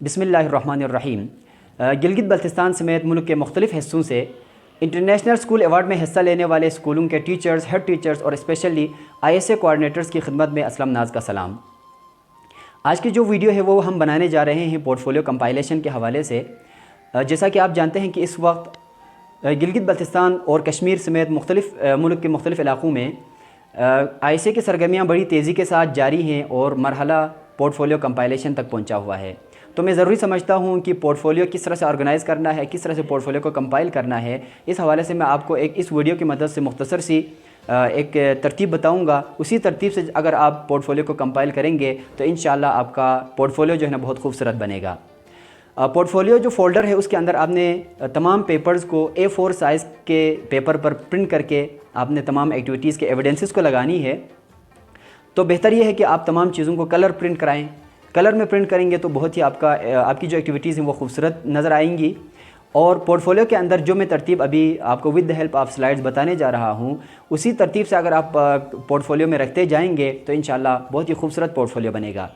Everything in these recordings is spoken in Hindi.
बिस्मिल्लाहिर्रहमानिर्रहीम। गिलगित बल्तिस्तान समेत मुल्क के मुख्तलिफ़ हिस्सों से इंटरनेशनल स्कूल अवार्ड में हिस्सा लेने वाले स्कूलों के टीचर्स, हेड टीचर्स और स्पेशली ISA कोऑर्डिनेटर्स की खिदमत में असलम नाज का सलाम। आज की जो वीडियो है वो हम बनाने जा रहे हैं पोर्टफोलियो कंपाइलेशन के हवाले से। जैसा कि आप जानते हैं कि इस वक्त गिलगित बल्तिस्तान और कश्मीर समेत मुल्क के मुख्तलिफ़ इलाक़ों में ISA की सरगर्मियाँ बड़ी तेज़ी के साथ जारी हैं और मरहला पोर्टफोलियो कंपाइलेशन तक पहुँचा हुआ है। तो मैं ज़रूरी समझता हूँ कि पोर्टफोलियो किस तरह से ऑर्गेनाइज़ करना है, किस तरह से पोर्टफोलियो को कंपाइल करना है, इस हवाले से मैं आपको इस वीडियो की मदद से मुख्तसर सी एक तरतीब बताऊँगा। उसी तरतीब से अगर आप पोर्टफोलियो को कंपाइल करेंगे तो इंशाअल्लाह आपका पोर्टफोलियो जो है ना बहुत खूबसूरत बनेगा। पोर्टफोलियो जो फ़ोल्डर है उसके अंदर आपने तमाम पेपर्स को A4 साइज़ के पेपर पर प्रिंट करके आपने तमाम एक्टिविटीज़ के एविडेंसेस को लगानी है। तो बेहतर ये है कि आप तमाम चीज़ों को कलर प्रिंट कराएँ। कलर में प्रिंट करेंगे तो बहुत ही आपकी जो एक्टिविटीज़ हैं वो खूबसूरत नज़र आएंगी। और पोर्टफोलियो के अंदर जो मैं तरतीब अभी आपको with the help of slides बताने जा रहा हूँ, उसी तरतीब से अगर आप पोर्टफोलियो में रखते जाएंगे तो इंशाल्लाह बहुत ही खूबसूरत पोर्टफोलियो बनेगा।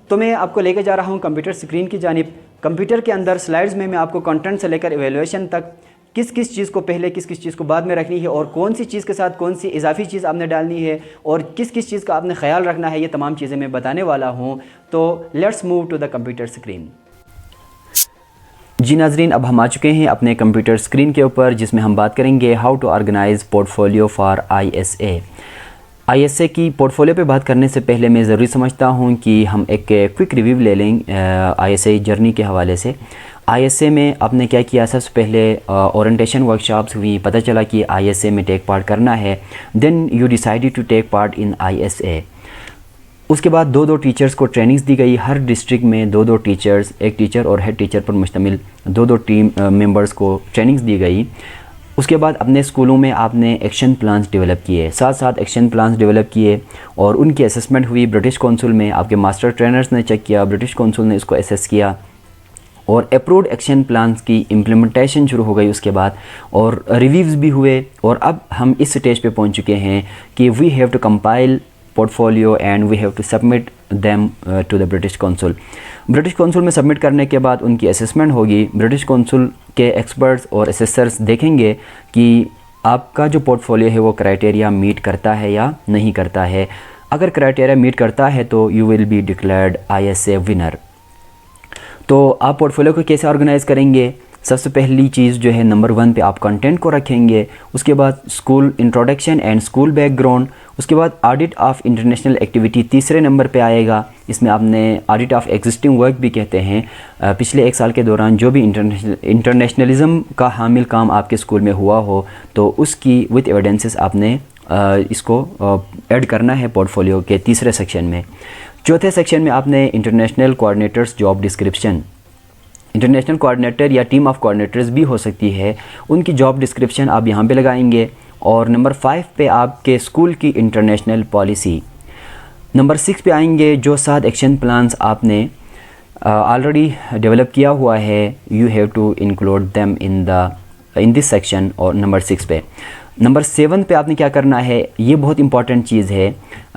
तो मैं आपको लेके जा रहा हूँ कंप्यूटर स्क्रीन की जानिब। कंप्यूटर के अंदर स्लाइड्स में मैं आपको कंटेंट से लेकर एवेलुएशन तक किस किस चीज़ को पहले किस किस चीज़ को बाद में रखनी है और कौन सी चीज़ के साथ कौन सी इजाफी चीज़ आपने डालनी है और किस किस चीज़ का आपने ख्याल रखना है, ये तमाम चीज़ें मैं बताने वाला हूँ। तो let's move to the computer screen. जी नाजरीन, अब हम आ चुके हैं अपने कंप्यूटर स्क्रीन के ऊपर, जिसमें हम बात करेंगे how to organise portfolio for ISA की पोर्टफोलियो पे बात करने से पहले मैं ज़रूरी समझता हूँ कि हम एक क्विक रिव्यू ले लें ISA जर्नी के हवाले से। ISA में आपने क्या किया, सबसे पहले ओरिएंटेशन वर्कशॉप्स हुई, पता चला कि ISA में टेक पार्ट करना है। Then you decided to take part in ISA। उसके बाद दो टीचर्स को ट्रेनिंग्स दी गई। हर डिस्ट्रिक्ट में दो टीचर्स, एक टीचर और हेड टीचर पर मुश्तमिल दो टीम मेंबर्स को ट्रेनिंग्स दी गई। उसके बाद अपने स्कूलों में आपने एक्शन प्लान्स डेवलप किए, साथ साथ एक्शन प्लान्स डेवलप किए और उनकी असेसमेंट हुई ब्रिटिश कौंसिल में। आपके मास्टर ट्रेनर्स ने चेक किया, ब्रिटिश कौंसिल ने इसको असेस किया और अप्रूव्ड एक्शन प्लान्स की इम्प्लीमेंटेशन शुरू हो गई उसके बाद, और रिव्यूज़ भी हुए। और अब हम इस स्टेज पे पहुंच चुके हैं कि we have to compile portfolio and we have to submit them to the British Council. British Council में सबमिट करने के बाद उनकी असेसमेंट होगी। ब्रिटिश कौंसिल के एक्सपर्ट्स और असेसर्स देखेंगे कि आपका जो पोर्टफोलियो है वो क्राइटेरिया मीट करता है या नहीं करता है। अगर क्राइटेरिया मीट करता है तो you will be declared ISA winner. तो आप पोर्टफोलियो को कैसे ऑर्गेनाइज़ करेंगे? सबसे पहली चीज़ जो है नंबर 1 पे आप कंटेंट को रखेंगे। उसके बाद school introduction and school background. उसके बाद ऑडिट ऑफ इंटरनेशनल एक्टिविटी तीसरे नंबर पे आएगा। इसमें आपने ऑडिट ऑफ एग्जिस्टिंग वर्क भी कहते हैं, पिछले 1 साल के दौरान जो भी इंटरनेशनलिज्म का हामिल काम आपके स्कूल में हुआ हो तो उसकी विद एविडेंसेस आपने इसको ऐड करना है पोर्टफोलियो के तीसरे सेक्शन में। चौथे सेक्शन में आपने international coordinators job description, international coordinator या टीम ऑफ कोऑर्डिनेटर्स भी हो सकती है, उनकी जॉब डिस्क्रिप्शन आप यहाँ पे लगाएंगे। और नंबर 5 पे आपके स्कूल की इंटरनेशनल पॉलिसी। नंबर 6 पे आएंगे जो 7 एक्शन प्लान्स आपने ऑलरेडी डेवलप किया हुआ है, you have to include them in this section. और नंबर 6 पे नंबर 7 पे आपने क्या करना है, ये बहुत इंपॉर्टेंट चीज़ है,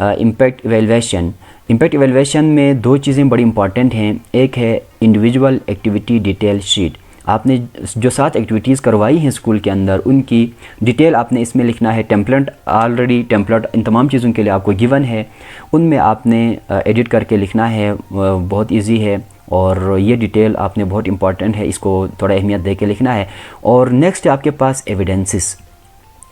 इम्पैक्ट इवैल्यूएशन। इम्पैक्ट इवैल्यूएशन में 2 चीज़ें बड़ी इंपॉर्टेंट हैं। एक है इंडिविजुअल एक्टिविटी डिटेल शीट। आपने जो 7 एक्टिविटीज़ करवाई हैं स्कूल के अंदर उनकी डिटेल आपने इसमें लिखना है। टेम्पलेट ऑलरेडी टेम्पलेट इन तमाम चीज़ों के लिए आपको गिवन है, उनमें आपने एडिट करके लिखना है। बहुत इजी है और ये डिटेल आपने बहुत इंपॉर्टेंट है, इसको थोड़ा अहमियत दे के लिखना है। और नेक्स्ट आपके पास एविडेंसेस,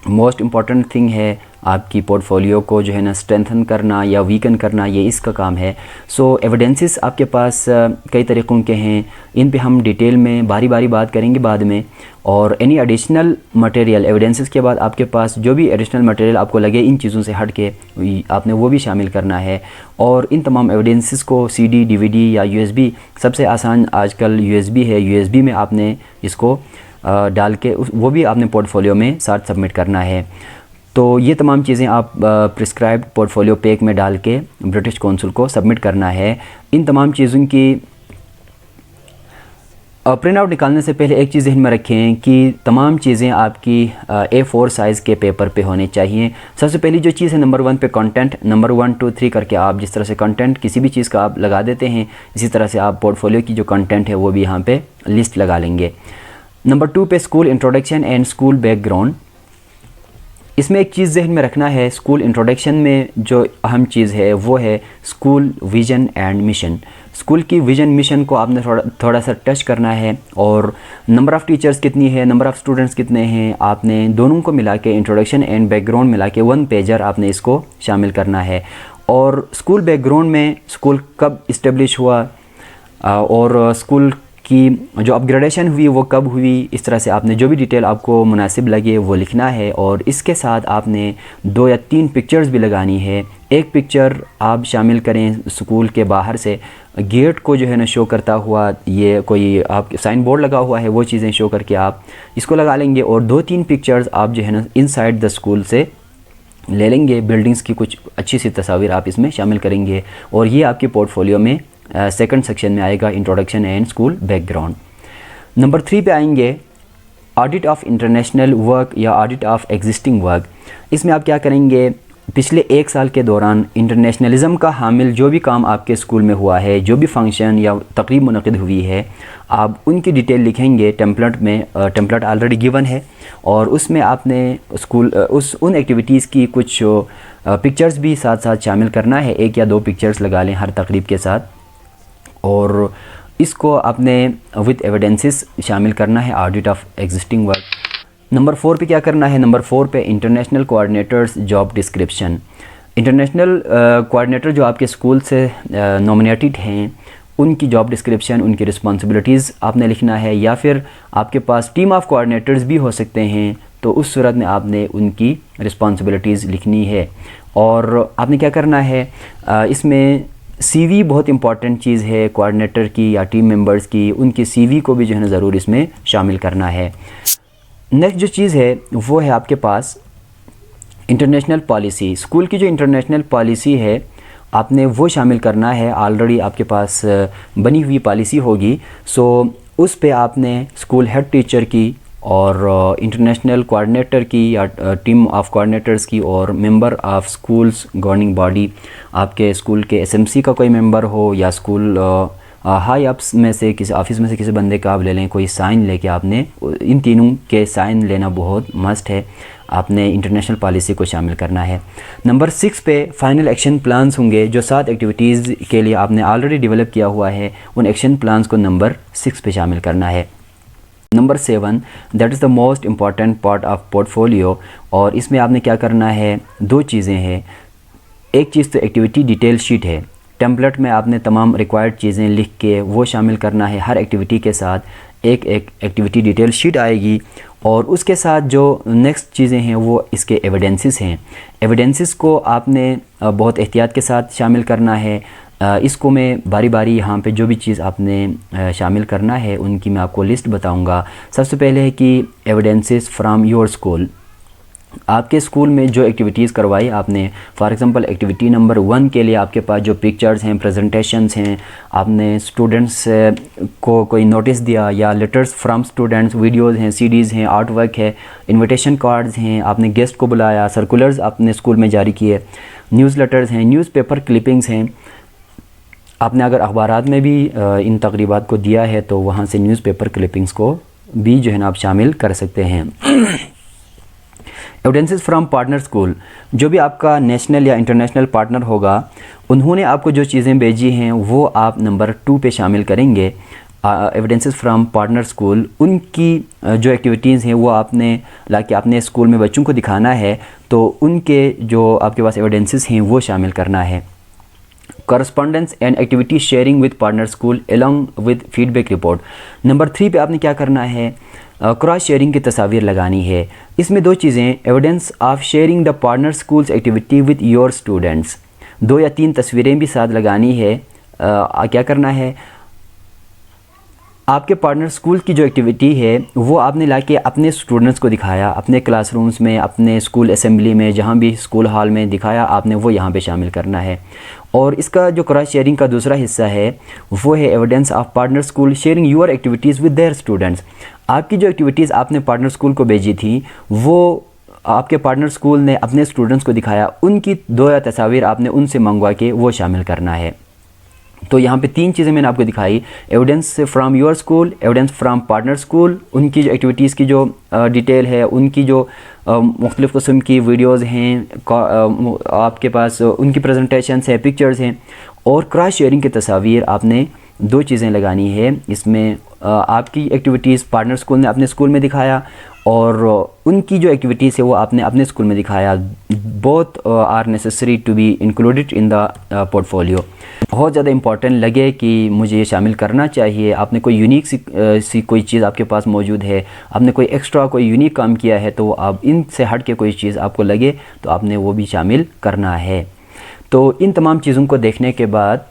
मोस्ट इम्पॉर्टेंट थिंग है आपकी पोर्टफोलियो को जो है ना स्ट्रेंथन करना या वीकन करना, ये इसका काम है। सो एविडेंसेस आपके पास कई तरीक़ों के हैं, इन पे हम डिटेल में बारी बारी बात करेंगे बाद में। और एनी एडिशनल मटेरियल, एविडेंसेस के बाद आपके पास जो भी एडिशनल मटेरियल आपको लगे इन चीज़ों से हट के आपने वो भी शामिल करना है। और इन तमाम एविडेंसेस को CD, DVD या USB, सबसे आसान आजकल USB है, USB में आपने इसको डाल के वो भी आपने पोर्टफोलियो में साथ सबमिट करना है। तो ये तमाम चीज़ें आप प्रिस्क्राइब्ड पोर्टफोलियो पैक में डाल के ब्रिटिश कौंसिल को सबमिट करना है। इन तमाम चीज़ों की प्रिंट आउट निकालने से पहले एक चीज़ ध्यान में रखें कि तमाम चीज़ें आपकी A4 साइज़ के पेपर पे होने चाहिए। सबसे पहली जो चीज़ है नंबर 1 पे कंटेंट, नंबर 1 2 3 करके आप जिस तरह से कंटेंट किसी भी चीज़ का आप लगा देते हैं, इसी तरह से आप पोर्टफोलियो की जो कंटेंट है वो भी यहाँ पे लिस्ट लगा लेंगे। नंबर 2 पे school introduction and school background. इसमें एक चीज़ जहन में रखना है, स्कूल इंट्रोडक्शन में जो अहम चीज़ है वो है school vision and mission. School की विज़न मिशन को आपने थोड़ा सा टच करना है, और नंबर ऑफ़ टीचर्स कितनी है, नंबर ऑफ़ स्टूडेंट्स कितने हैं, आपने दोनों को मिला के इंट्रोडक्शन एंड बैकग्राउंड मिला के 1 पेजर आपने इसको शामिल करना है। और स्कूल बैकग्राउंड में स्कूल कब इस्टेब्लिश हुआ और स्कूल कि जो अपग्रेडेशन हुई वो कब हुई, इस तरह से आपने जो भी डिटेल आपको मुनासिब लगे वो लिखना है। और इसके साथ आपने 2 या 3 पिक्चर्स भी लगानी है। एक पिक्चर आप शामिल करें स्कूल के बाहर से, गेट को जो है ना शो करता हुआ, ये कोई आप साइन बोर्ड लगा हुआ है वो चीज़ें शो करके आप इसको लगा लेंगे। और 2-3 पिक्चर्स आप जो है ना इनसाइड द स्कूल से ले लेंगे, बिल्डिंग्स की कुछ अच्छी सी तस्वीर आप इसमें शामिल करेंगे, और ये आपके पोर्टफोलियो में सेकंड सेक्शन में आएगा, introduction and school background. Number 3 पे आएंगे ऑडिट ऑफ इंटरनेशनल वर्क या ऑडिट ऑफ एग्जिस्टिंग वर्क। इसमें आप क्या करेंगे, पिछले 1 साल के दौरान इंटरनेशनलिज़म का हामिल जो भी काम आपके स्कूल में हुआ है, जो भी फंक्शन या तकरीब मुनक़िद हुई है, आप उनकी डिटेल लिखेंगे टेम्पलेट में। टेम्पलेट ऑलरेडी गिवन है, और उसमें आपने स्कूल उन एक्टिविटीज़ की कुछ पिक्चर्स भी साथ साथ शामिल करना है। 1 या 2 पिक्चर्स लगा लें हर तकरीब के साथ, और इसको आपने विद एविडेंसेस शामिल करना है, audit of existing work. Number 4 पे क्या करना है, नंबर 4 पे international coordinators job description. International coordinator जो आपके स्कूल से नॉमिनेटेड हैं, उनकी जॉब डिस्क्रिप्शन, उनकी रिस्पॉन्सिबिलिटीज़ आपने लिखना है, या फिर आपके पास टीम ऑफ कोऑर्डिनेटर्स भी हो सकते हैं, तो उस सूरत में आपने उनकी रिस्पॉन्सिबिलिटीज़ लिखनी है। और आपने क्या करना है, इसमें CV बहुत इंपॉर्टेंट चीज़ है कोऑर्डिनेटर की या टीम मेंबर्स की, उनकी CV को भी जो है ना ज़रूर इसमें शामिल करना है। नेक्स्ट जो चीज़ है वो है आपके पास इंटरनेशनल पॉलिसी। स्कूल की जो इंटरनेशनल पॉलिसी है आपने वो शामिल करना है। ऑलरेडी आपके पास बनी हुई पॉलिसी होगी, सो उस पे आपने स्कूल हेड टीचर की और इंटरनेशनल कोऑर्डिनेटर की या टीम ऑफ कोऑर्डिनेटर्स की और member of schools governing body, आपके स्कूल के SMC का कोई मेंबर हो या स्कूल हाई अप्स में से किसी ऑफिस में से किसी बंदे का आप ले लें, कोई साइन लेके आपने इन तीनों के साइन लेना बहुत मस्ट है। आपने इंटरनेशनल पॉलिसी को शामिल करना है। नंबर 6 पे फाइनल एक्शन प्लान्स होंगे, जो 7 एक्टिविटीज़ के लिए आपने ऑलरेडी डेवलप किया हुआ है, उन एक्शन प्लान्स को नंबर 6 पे शामिल करना है। Number 7 that is the most important part of portfolio, और इसमें आपने क्या करना है, 2 चीज़ें हैं। एक चीज़ तो एक्टिविटी डिटेल शीट है, टेम्पलेट में आपने तमाम रिक्वायर्ड चीज़ें लिख के वो शामिल करना है। हर एक्टिविटी के साथ एक एक्टिविटी डिटेल शीट आएगी, और उसके साथ जो नेक्स्ट चीज़ें हैं वो इसके एविडेंसेस हैं। एविडेंसेस को आपने बहुत एहतियात के साथ शामिल करना है। इसको मैं बारी बारी यहाँ पे जो भी चीज़ आपने शामिल करना है उनकी मैं आपको लिस्ट बताऊँगा। सबसे पहले है कि एविडेंसेस फ्राम योर स्कूल। आपके स्कूल में जो एक्टिविटीज़ करवाई आपने, फॉर एग्ज़ाम्पल एक्टिविटी नंबर 1 के लिए आपके पास जो पिक्चर्स हैं, प्रेजेंटेशंस हैं, आपने स्टूडेंट्स को कोई नोटिस दिया या लेटर्स फ्रॉम स्टूडेंट्स, वीडियोज़ हैं, CDs हैं, आर्ट वर्क है, इन्विटेशन कार्ड्स हैं, आपने गेस्ट को बुलाया, सर्कुलर्स आपने स्कूल में जारी किए, न्यूज़ लेटर्स हैं, न्यूज़पेपर क्लिपिंग्स हैं। आपने अगर अखबारात में भी इन तकरीबात को दिया है तो वहाँ से न्यूज़पेपर क्लिपिंग्स को भी जो है ना आप शामिल कर सकते हैं। एविडेंसेस फ्रॉम पार्टनर स्कूल, जो भी आपका नेशनल या इंटरनेशनल पार्टनर होगा, उन्होंने आपको जो चीज़ें भेजी हैं वो आप नंबर 2 पे शामिल करेंगे। एविडेंसेस फ्रॉम पार्टनर स्कूल, उनकी जो एक्टिविटीज़ हैं वो आपने लाके अपने स्कूल में बच्चों को दिखाना है, तो उनके जो आपके पास एविडेंसेस हैं वो शामिल करना है। Correspondence and activity sharing with partner school along with feedback report. Number 3 पे आपने क्या करना है, क्रॉस शेयरिंग की तस्वीर लगानी है। इसमें 2 चीज़ें, evidence of sharing the partner schools activity with your students, 2 या 3 तस्वीरें भी साथ लगानी है। क्या करना है, आपके पार्टनर स्कूल की जो एक्टिविटी है वो आपने लाके अपने स्टूडेंट्स को दिखाया, अपने क्लासरूम्स में, अपने स्कूल असेंबली में, जहाँ भी स्कूल हॉल में दिखाया आपने, वो यहाँ पे शामिल करना है। और इसका जो क्रॉस शेयरिंग का दूसरा हिस्सा है वो है evidence of partner school sharing your activities with their students. आपकी जो एक्टिविटीज़ आपने पार्टनर स्कूल को भेजी थी वो आपके पार्टनर स्कूल ने अपने स्टूडेंट्स को दिखाया, उनकी 2 या तस्वीर आपने उनसे मंगवा के वो शामिल करना है। तो यहाँ पे 3 चीज़ें मैंने आपको दिखाई, evidence from your school, evidence from partner school, उनकी जो एक्टिविटीज़ की जो डिटेल है, उनकी जो मुख्तलिफ़ किस्म की वीडियोज़ हैं आपके पास, उनकी प्रेजेंटेशंस है, पिक्चर्स हैं, और क्रॉस शेयरिंग की तस्वीर आपने 2 चीज़ें लगानी है इसमें। आपकी एक्टिविटीज़ पार्टनर स्कूल ने अपने स्कूल में दिखाया और उनकी जो एक्टिविटीज़ है वो आपने अपने स्कूल में दिखाया। Both are necessary to be included in the portfolio. बहुत ज़्यादा इंपॉर्टेंट लगे कि मुझे ये शामिल करना चाहिए। आपने कोई यूनिक सी कोई चीज़ आपके पास मौजूद है, आपने कोई एक्स्ट्रा कोई यूनिक काम किया है, तो आप इनसे हट के कोई चीज़ आपको लगे तो आपने वो भी शामिल करना है। तो इन तमाम चीज़ों को देखने के बाद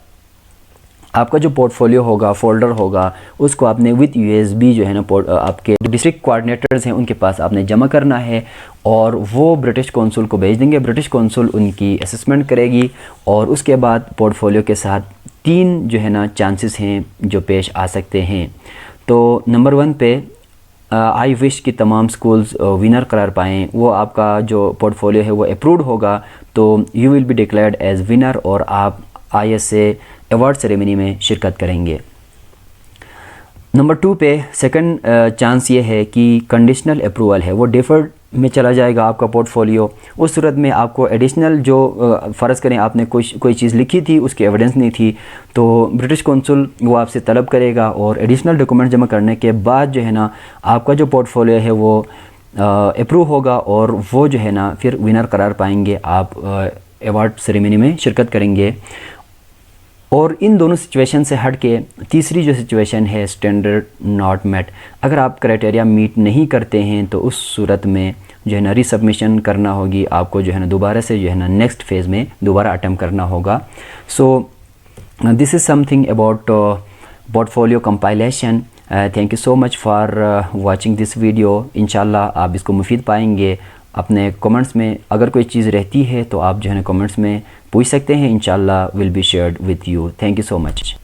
आपका जो पोर्टफोलियो होगा, फोल्डर होगा, उसको आपने विद USB जो है ना आपके डिस्ट्रिक्ट कोऑर्डिनेटर्स हैं उनके पास आपने जमा करना है और वो ब्रिटिश कौंसुल को भेज देंगे। ब्रिटिश कौंसुल उनकी असेसमेंट करेगी और उसके बाद पोर्टफोलियो के साथ 3 जो है ना चांसेस हैं जो पेश आ सकते हैं। तो नंबर 1 पे आई विश कि तमाम स्कूल्स विनर करार पाएँ, वो आपका जो पोर्टफोलियो है वो अप्रूव्ड होगा तो you will be declared as winner और आप ISA अवार्ड सेरेमनी में शिरकत करेंगे। नंबर 2 पे सेकंड चांस ये है कि कंडीशनल अप्रूवल है, वो डिफर्ड में चला जाएगा आपका पोर्टफोलियो। उस सूरत में आपको एडिशनल जो फ़र्ज़ करें आपने कोई चीज़ लिखी थी, उसकी एविडेंस नहीं थी, तो ब्रिटिश कौंसुल वो आपसे तलब करेगा और एडिशनल डॉक्यूमेंट जमा करने के बाद जो है ना आपका जो पोर्टफोलियो है वो अप्रूव होगा और वो जो है ना फिर विनर करार पाएंगे, आप अवार्ड सेरेमनी में शिरकत करेंगे। और इन दोनों सिचुएशन से हट के तीसरी जो सिचुएशन है स्टैंडर्ड नॉट मेट, अगर आप क्राइटेरिया मीट नहीं करते हैं तो उस सूरत में जो है ना रीसबमिशन करना होगी आपको, जो है ना दोबारा से जो है ना नेक्स्ट फेज़ में दोबारा अटेम्प्ट करना होगा। So this is something about portfolio compilation. Thank you so much for watching this video. इंशाल्लाह आप इसको मुफीद पाएंगे। अपने कमेंट्स में अगर कोई चीज़ रहती है तो आप जो है ना कमेंट्स में पूछ सकते हैं। इंशाल्लाह will be shared with you. Thank you so much.